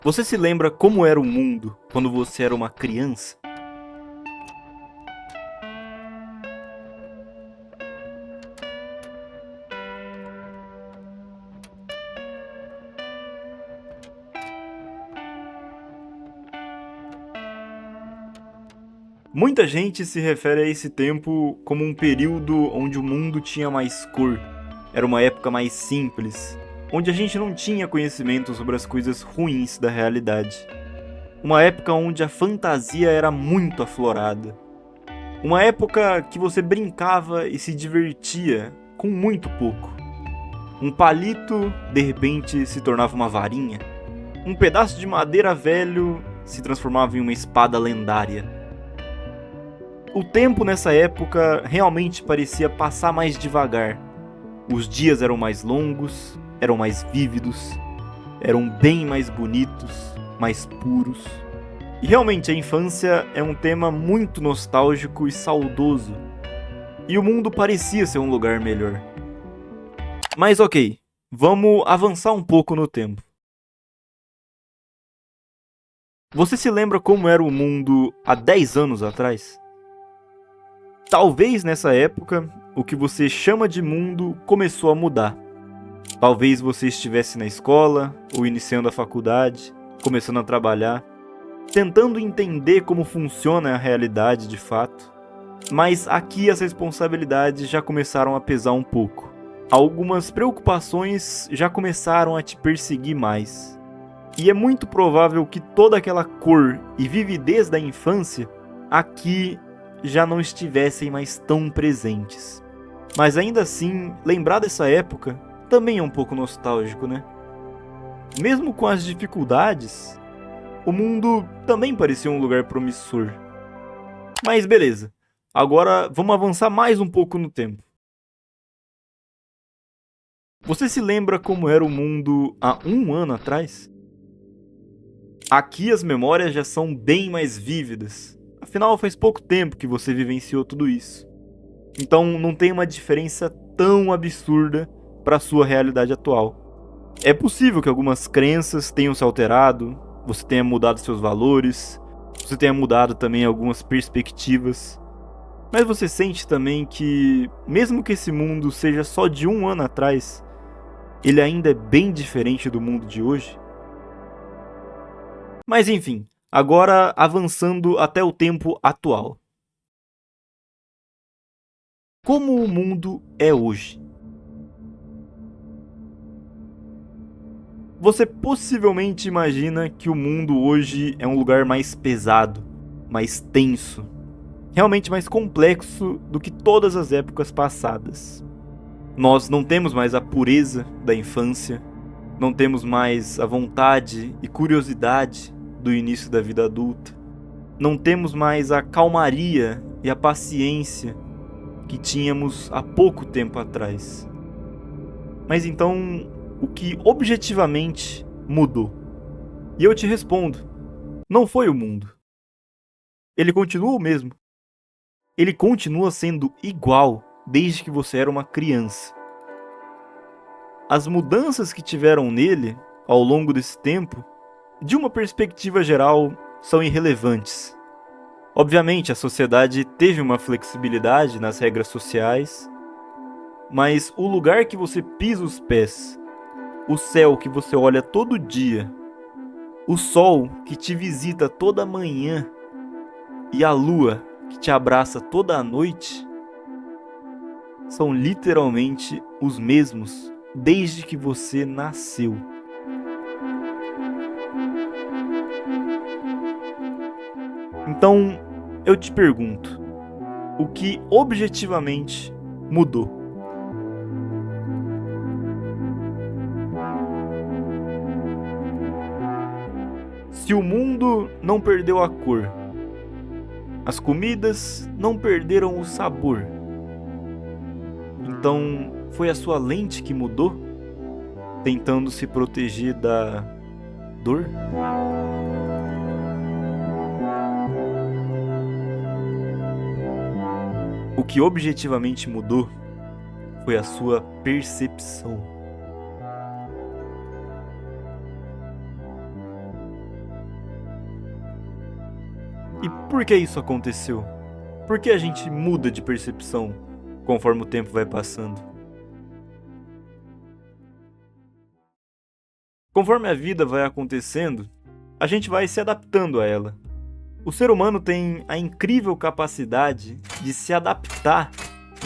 Você se lembra como era o mundo quando você era uma criança? Muita gente se refere a esse tempo como um período onde o mundo tinha mais cor. Era uma época mais simples, onde a gente não tinha conhecimento sobre as coisas ruins da realidade. Uma época onde a fantasia era muito aflorada. Uma época que você brincava e se divertia com muito pouco. Um palito, de repente, se tornava uma varinha. Um pedaço de madeira velho se transformava em uma espada lendária. O tempo nessa época realmente parecia passar mais devagar. Os dias eram mais longos, eram mais vívidos, eram bem mais bonitos, mais puros. E realmente a infância é um tema muito nostálgico e saudoso. E o mundo parecia ser um lugar melhor. Mas ok, vamos avançar um pouco no tempo. Você se lembra como era o mundo há 10 anos atrás? Talvez nessa época, o que você chama de mundo começou a mudar. Talvez você estivesse na escola, ou iniciando a faculdade, começando a trabalhar, tentando entender como funciona a realidade de fato. Mas aqui as responsabilidades já começaram a pesar um pouco. Algumas preocupações já começaram a te perseguir mais. E é muito provável que toda aquela cor e vividez da infância aqui já não estivessem mais tão presentes. Mas ainda assim, lembrar dessa época também é um pouco nostálgico, né? Mesmo com as dificuldades, o mundo também parecia um lugar promissor. Mas beleza, agora vamos avançar mais um pouco no tempo. Você se lembra como era o mundo há um ano atrás? Aqui as memórias já são bem mais vívidas. Afinal, faz pouco tempo que você vivenciou tudo isso. Então não tem uma diferença tão absurda para a sua realidade atual. É possível que algumas crenças tenham se alterado, você tenha mudado seus valores, você tenha mudado também algumas perspectivas. Mas você sente também que, mesmo que esse mundo seja só de um ano atrás, ele ainda é bem diferente do mundo de hoje? Mas enfim, agora avançando até o tempo atual. Como o mundo é hoje? Você possivelmente imagina que o mundo hoje é um lugar mais pesado, mais tenso, realmente mais complexo do que todas as épocas passadas. Nós não temos mais a pureza da infância, não temos mais a vontade e curiosidade do início da vida adulta, não temos mais a calmaria e a paciência que tínhamos há pouco tempo atrás. Mas então, o que objetivamente mudou? E eu te respondo: não foi o mundo. Ele continua o mesmo. Ele continua sendo igual desde que você era uma criança. As mudanças que tiveram nele ao longo desse tempo, de uma perspectiva geral, são irrelevantes. Obviamente, a sociedade teve uma flexibilidade nas regras sociais, mas o lugar que você pisa os pés, o céu que você olha todo dia, o sol que te visita toda manhã e a lua que te abraça toda a noite são literalmente os mesmos desde que você nasceu. Então, eu te pergunto, o que objetivamente mudou? Se o mundo não perdeu a cor, as comidas não perderam o sabor, então foi a sua lente que mudou, tentando se proteger da dor? O que objetivamente mudou foi a sua percepção. E por que isso aconteceu? Por que a gente muda de percepção conforme o tempo vai passando? Conforme a vida vai acontecendo, a gente vai se adaptando a ela. O ser humano tem a incrível capacidade de se adaptar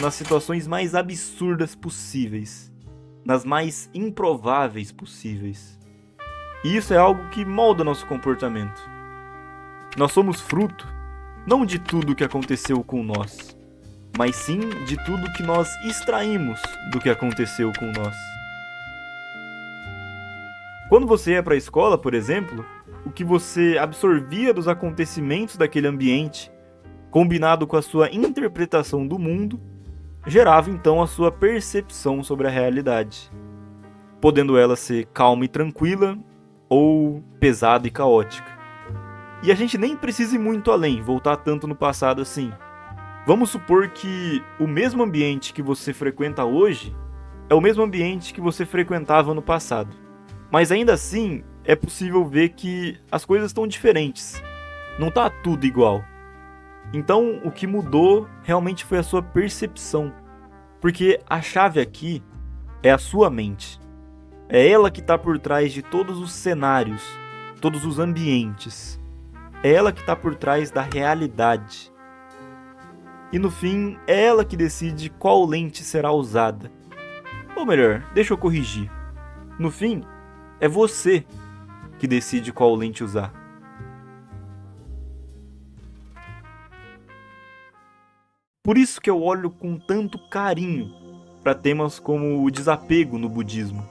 nas situações mais absurdas possíveis, nas mais improváveis possíveis. E isso é algo que molda nosso comportamento. Nós somos fruto, não de tudo que aconteceu com nós, mas sim de tudo que nós extraímos do que aconteceu com nós. Quando você ia para a escola, por exemplo, o que você absorvia dos acontecimentos daquele ambiente, combinado com a sua interpretação do mundo, gerava então a sua percepção sobre a realidade, podendo ela ser calma e tranquila ou pesada e caótica. E a gente nem precisa ir muito além, voltar tanto no passado assim. Vamos supor que o mesmo ambiente que você frequenta hoje é o mesmo ambiente que você frequentava no passado. Mas ainda assim, é possível ver que as coisas estão diferentes. Não está tudo igual. Então, o que mudou realmente foi a sua percepção. Porque a chave aqui é a sua mente. É ela que está por trás de todos os cenários, todos os ambientes. É ela que está por trás da realidade. E no fim, é ela que decide qual lente será usada. Ou melhor, deixa eu corrigir. No fim, é você que decide qual lente usar. Por isso que eu olho com tanto carinho para temas como o desapego no budismo.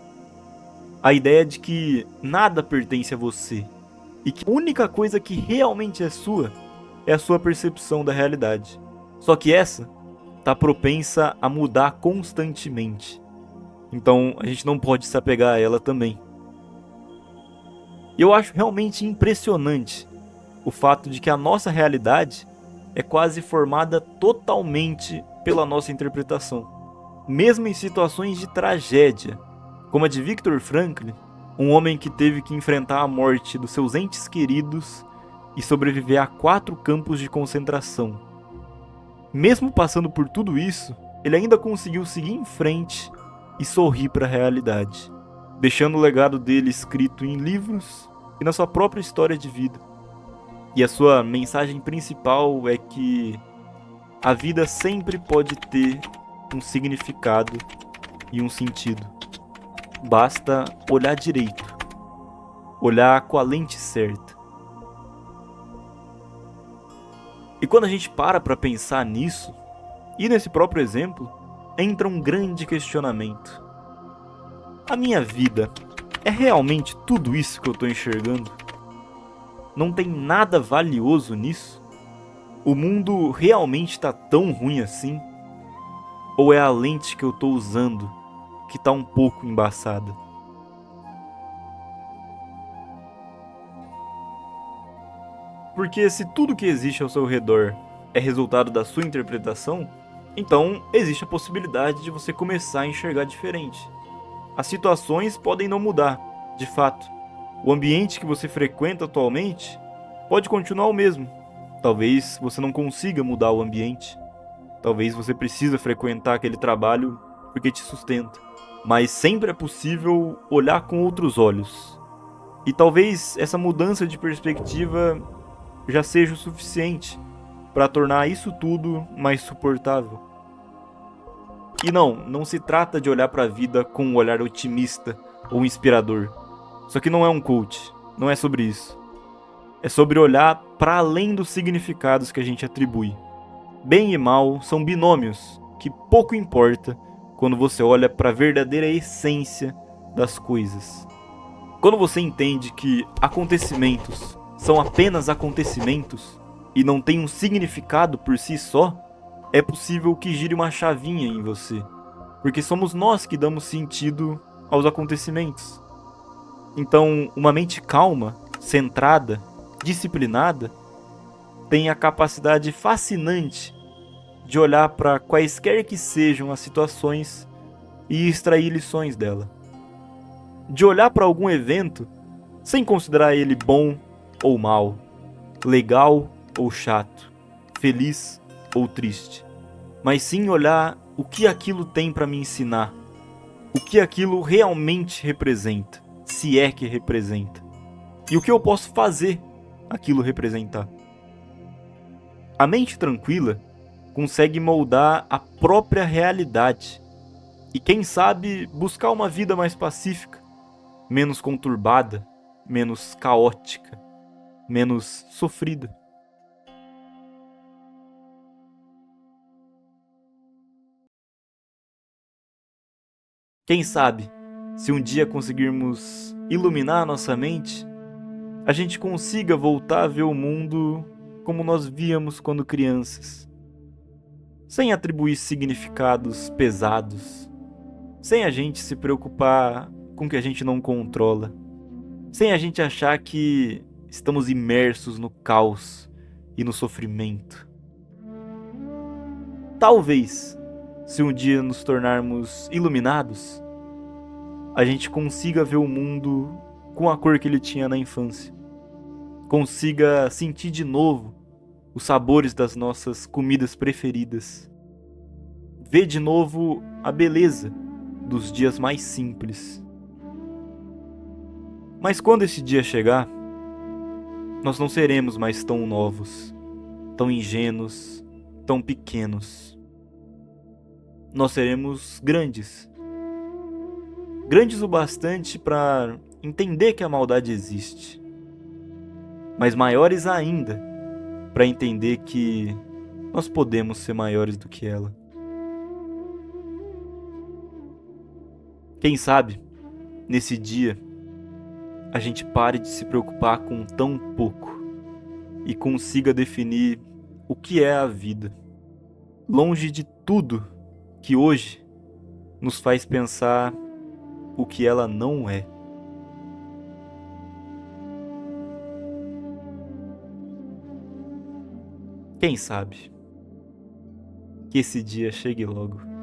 A ideia de que nada pertence a você e que a única coisa que realmente é sua é a sua percepção da realidade. Só que essa está propensa a mudar constantemente. Então a gente não pode se apegar a ela também. E eu acho realmente impressionante o fato de que a nossa realidade é quase formada totalmente pela nossa interpretação. Mesmo em situações de tragédia, como a de Viktor Frankl, um homem que teve que enfrentar a morte dos seus entes queridos e sobreviver a 4 campos de concentração. Mesmo passando por tudo isso, ele ainda conseguiu seguir em frente e sorrir para a realidade, deixando o legado dele escrito em livros e na sua própria história de vida. E a sua mensagem principal é que a vida sempre pode ter um significado e um sentido. Basta olhar direito, olhar com a lente certa. E quando a gente para pensar nisso, e nesse próprio exemplo, entra um grande questionamento. A minha vida é realmente tudo isso que eu estou enxergando? Não tem nada valioso nisso? O mundo realmente está tão ruim assim? Ou é a lente que eu estou usando que está um pouco embaçada? Porque se tudo que existe ao seu redor é resultado da sua interpretação, então existe a possibilidade de você começar a enxergar diferente. As situações podem não mudar, de fato. O ambiente que você frequenta atualmente pode continuar o mesmo. Talvez você não consiga mudar o ambiente. Talvez você precise frequentar aquele trabalho porque te sustenta. Mas sempre é possível olhar com outros olhos. E talvez essa mudança de perspectiva já seja o suficiente para tornar isso tudo mais suportável. E não se trata de olhar para a vida com um olhar otimista ou inspirador. Só que não é um coach, não é sobre isso. É sobre olhar para além dos significados que a gente atribui. Bem e mal são binômios que pouco importa quando você olha para a verdadeira essência das coisas. Quando você entende que acontecimentos são apenas acontecimentos e não têm um significado por si só, é possível que gire uma chavinha em você, porque somos nós que damos sentido aos acontecimentos. Então, uma mente calma, centrada, disciplinada, tem a capacidade fascinante de olhar para quaisquer que sejam as situações e extrair lições dela. De olhar para algum evento sem considerar ele bom ou mal, legal ou chato, feliz ou triste, mas sim olhar o que aquilo tem para me ensinar, o que aquilo realmente representa, se é que representa, e o que eu posso fazer aquilo representar. A mente tranquila consegue moldar a própria realidade e, quem sabe, buscar uma vida mais pacífica, menos conturbada, menos caótica, menos sofrida. Quem sabe, se um dia conseguirmos iluminar nossa mente, a gente consiga voltar a ver o mundo como nós víamos quando crianças, sem atribuir significados pesados, sem a gente se preocupar com o que a gente não controla, sem a gente achar que estamos imersos no caos e no sofrimento. Talvez, se um dia nos tornarmos iluminados, a gente consiga ver o mundo com a cor que ele tinha na infância. Consiga sentir de novo os sabores das nossas comidas preferidas. Ver de novo a beleza dos dias mais simples. Mas quando esse dia chegar, nós não seremos mais tão novos, tão ingênuos, tão pequenos. Nós seremos grandes. Grandes o bastante para entender que a maldade existe, mas maiores ainda para entender que nós podemos ser maiores do que ela. Quem sabe, nesse dia, a gente pare de se preocupar com tão pouco e consiga definir o que é a vida, longe de tudo que hoje nos faz pensar o que ela não é. Quem sabe que esse dia chegue logo.